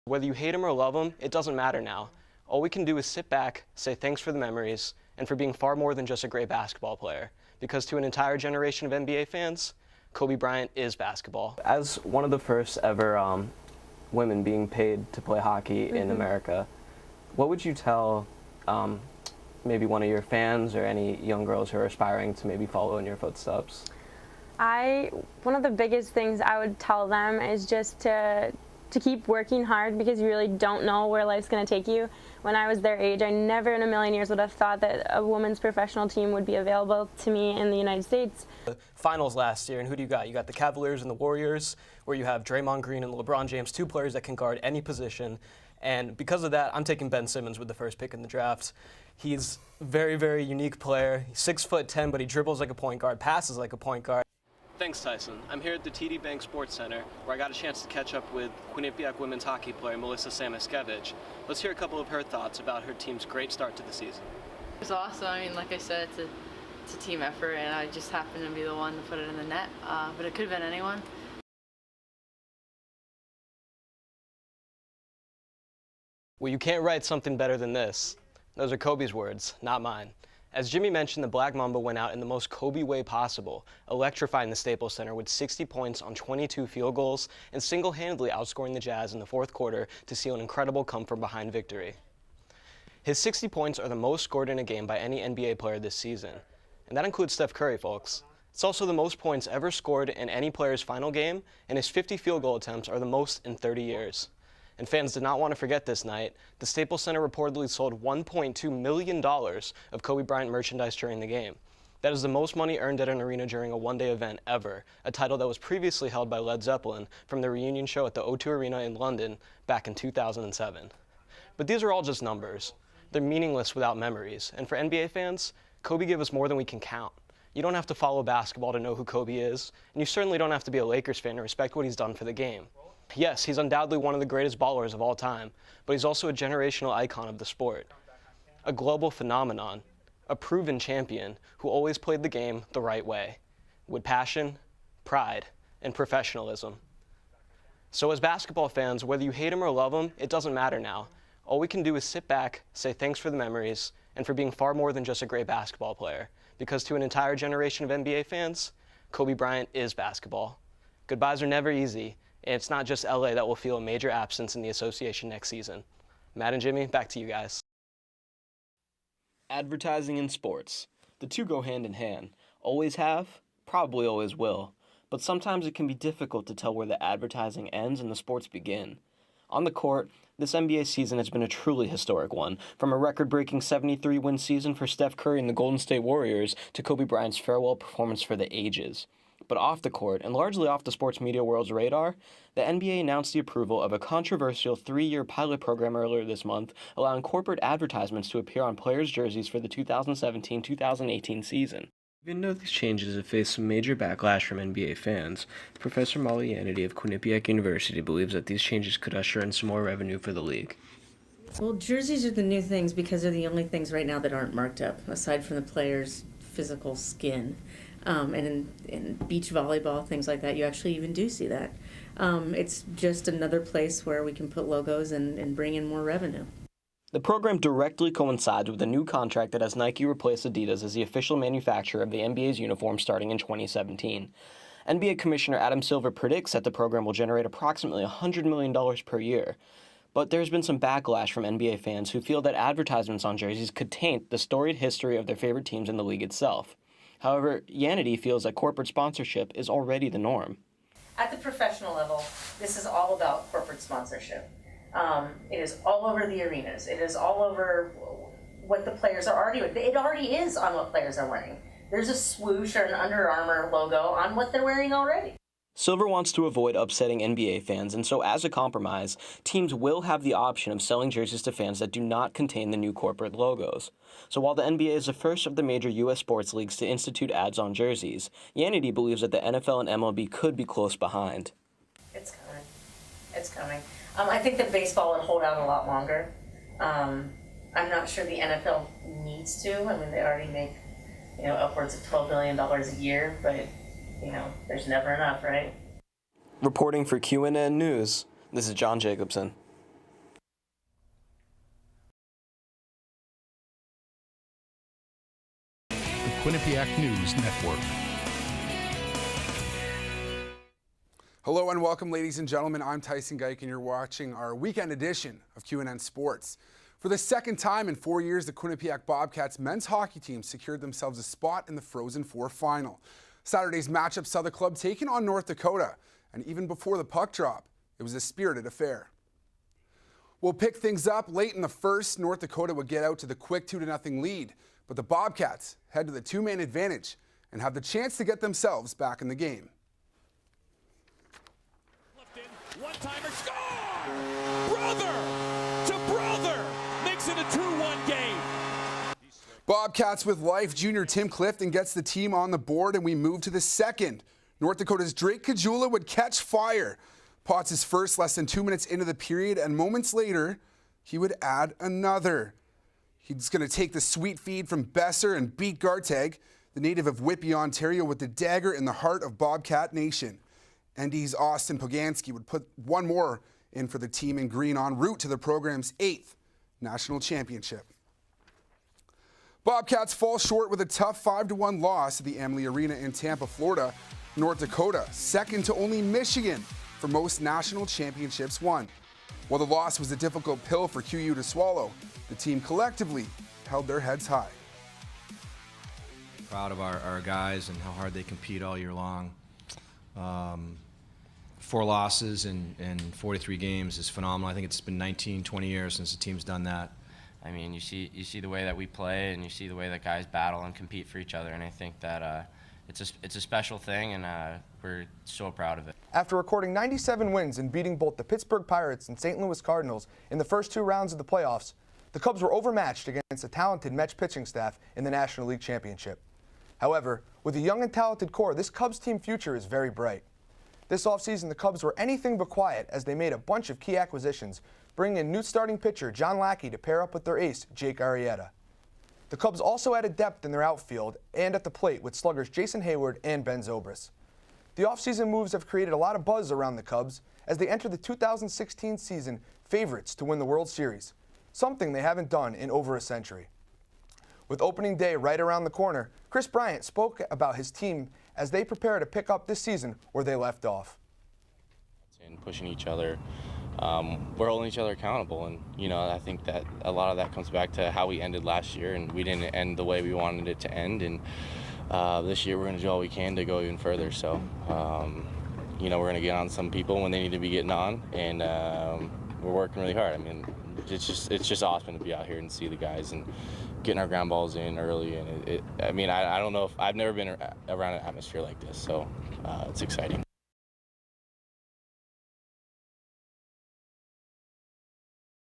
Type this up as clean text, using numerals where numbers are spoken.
Whether you hate him or love him, it doesn't matter now. All we can do is sit back, say thanks for the memories, and for being far more than just a great basketball player. Because to an entire generation of NBA fans, Kobe Bryant is basketball. As one of the first ever women being paid to play hockey in America, what would you tell maybe one of your fans or any young girls who are aspiring to maybe follow in your footsteps? One of the biggest things I would tell them is just to keep working hard, because you really don't know where life's going to take you. When I was their age, I never in a million years would have thought that a women's professional team would be available to me in the United States. The finals last year, and who do you got? You got the Cavaliers and the Warriors, where you have Draymond Green and LeBron James, two players that can guard any position. And because of that, I'm taking Ben Simmons with the first pick in the draft. He's a very, very unique player. He's 6'10", but he dribbles like a point guard, passes like a point guard. Thanks, Tyson. I'm here at the TD Bank Sports Center, where I got a chance to catch up with Quinnipiac women's hockey player Melissa Samiskevich. Let's hear a couple of her thoughts about her team's great start to the season. It was awesome. I mean, like I said, it's a team effort, and I just happened to be the one to put it in the net, but it could have been anyone. Well, you can't write something better than this. Those are Kobe's words, not mine. As Jimmy mentioned, the Black Mamba went out in the most Kobe way possible, electrifying the Staples Center with 60 points on 22 field goals and single-handedly outscoring the Jazz in the fourth quarter to seal an incredible come-from-behind victory. His 60 points are the most scored in a game by any NBA player this season, and that includes Steph Curry, folks. It's also the most points ever scored in any player's final game, and his 50 field goal attempts are the most in 30 years. And fans did not want to forget this night. The Staples Center reportedly sold $1.2 million of Kobe Bryant merchandise during the game. That is the most money earned at an arena during a one-day event ever, a title that was previously held by Led Zeppelin from the reunion show at the O2 Arena in London back in 2007. But these are all just numbers. They're meaningless without memories. And for NBA fans, Kobe gave us more than we can count. You don't have to follow basketball to know who Kobe is, and you certainly don't have to be a Lakers fan to respect what he's done for the game. Yes, he's undoubtedly one of the greatest ballers of all time, but he's also a generational icon of the sport. A global phenomenon, a proven champion who always played the game the right way, with passion, pride, and professionalism. So as basketball fans, whether you hate him or love him, it doesn't matter now. All we can do is sit back, say thanks for the memories, and for being far more than just a great basketball player. Because to an entire generation of NBA fans, Kobe Bryant is basketball. Goodbyes are never easy. And it's not just LA that will feel a major absence in the association next season. Matt and Jimmy, back to you guys. Advertising and sports. The two go hand in hand. Always have, probably always will. But sometimes it can be difficult to tell where the advertising ends and the sports begin. On the court, this NBA season has been a truly historic one, from a record-breaking 73-win season for Steph Curry and the Golden State Warriors to Kobe Bryant's farewell performance for the ages. But off the court, and largely off the sports media world's radar, the NBA announced the approval of a controversial 3-year pilot program earlier this month, allowing corporate advertisements to appear on players' jerseys for the 2017-2018 season. Even though these changes have faced some major backlash from NBA fans, Professor Molly Yanity of Quinnipiac University believes that these changes could usher in some more revenue for the league. Well, jerseys are the new things because they're the only things right now that aren't marked up, aside from the player's physical skin. And in beach volleyball, things like that, you actually even do see that. It's just another place where we can put logos and bring in more revenue. The program directly coincides with a new contract that has Nike replace Adidas as the official manufacturer of the NBA's uniform starting in 2017. NBA Commissioner Adam Silver predicts that the program will generate approximately $100 million per year. But there's been some backlash from NBA fans who feel that advertisements on jerseys could taint the storied history of their favorite teams in the league itself. However, Yanity feels that corporate sponsorship is already the norm. At the professional level, this is all about corporate sponsorship. It is all over the arenas. It is all over what the players are already wearing. It already is on what players are wearing. There's a swoosh or an Under Armour logo on what they're wearing already. Silver wants to avoid upsetting NBA fans, and so as a compromise, teams will have the option of selling jerseys to fans that do not contain the new corporate logos. So while the NBA is the first of the major U.S. sports leagues to institute ads on jerseys, Yanity believes that the NFL and MLB could be close behind. It's coming. It's coming. I think that baseball would hold out a lot longer. I'm not sure the NFL needs to. I mean, they already make, upwards of $12 billion a year, but there's never enough, right? Reporting for QNN News, this is Jon Jacobson. Quinnipiac News Network. Hello and welcome, ladies and gentlemen. I'm Tyson Geik, and you're watching our weekend edition of QNN Sports. For the second time in 4 years, the Quinnipiac Bobcats men's hockey team secured themselves a spot in the Frozen Four final. Saturday's matchup saw the club taking on North Dakota, and even before the puck drop, it was a spirited affair. We'll pick things up late in the first. North Dakota would get out to the quick 2-0 lead, but the Bobcats head to the two-man advantage and have the chance to get themselves back in the game. One-timer, score! Brother to brother makes it a 2-1 game. Bobcats with life. Junior Tim Clifton gets the team on the board, and we move to the second. North Dakota's Drake Kajula would catch fire. Potts' first less than 2 minutes into the period, and moments later, he would add another. He's going to take the sweet feed from Besser and beat Garteg, the native of Whitby, Ontario, with the dagger in the heart of Bobcat Nation. ND's Austin Poganski would put one more in for the team in green en route to the program's 8th national championship. Bobcats fall short with a tough 5-1 loss at the Amalie Arena in Tampa, Florida. North Dakota, second to only Michigan for most national championships won. While the loss was a difficult pill for QU to swallow, the team collectively held their heads high. Proud of our guys and how hard they compete all year long. 4 losses in 43 games is phenomenal. I think it's been 19, 20 years since the team's done that. I mean, you see the way that we play, and you see the way that guys battle and compete for each other, and I think that it's a special thing, and we're so proud of it. After recording 97 wins and beating both the Pittsburgh Pirates and St. Louis Cardinals in the first 2 rounds of the playoffs, the Cubs were overmatched against a talented Mets pitching staff in the National League Championship. However, with a young and talented core, this Cubs team future is very bright. This offseason, the Cubs were anything but quiet as they made a bunch of key acquisitions, bringing in new starting pitcher John Lackey to pair up with their ace, Jake Arrieta. The Cubs also added depth in their outfield and at the plate with sluggers Jason Hayward and Ben Zobrist. The offseason moves have created a lot of buzz around the Cubs as they enter the 2016 season favorites to win the World Series, something they haven't done in over a century. With opening day right around the corner, Chris Bryant spoke about his team as they prepare to pick up this season where they left off. And pushing each other, we're holding each other accountable, and I think that a lot of that comes back to how we ended last year, and we didn't end the way we wanted it to end, and this year we're going to do all we can to go even further. So, we're going to get on some people when they need to be getting on, and we're working really hard. I mean, it's just awesome to be out here and see the guys and getting our ground balls in early, and I don't know if I've never been around an atmosphere like this, so it's exciting.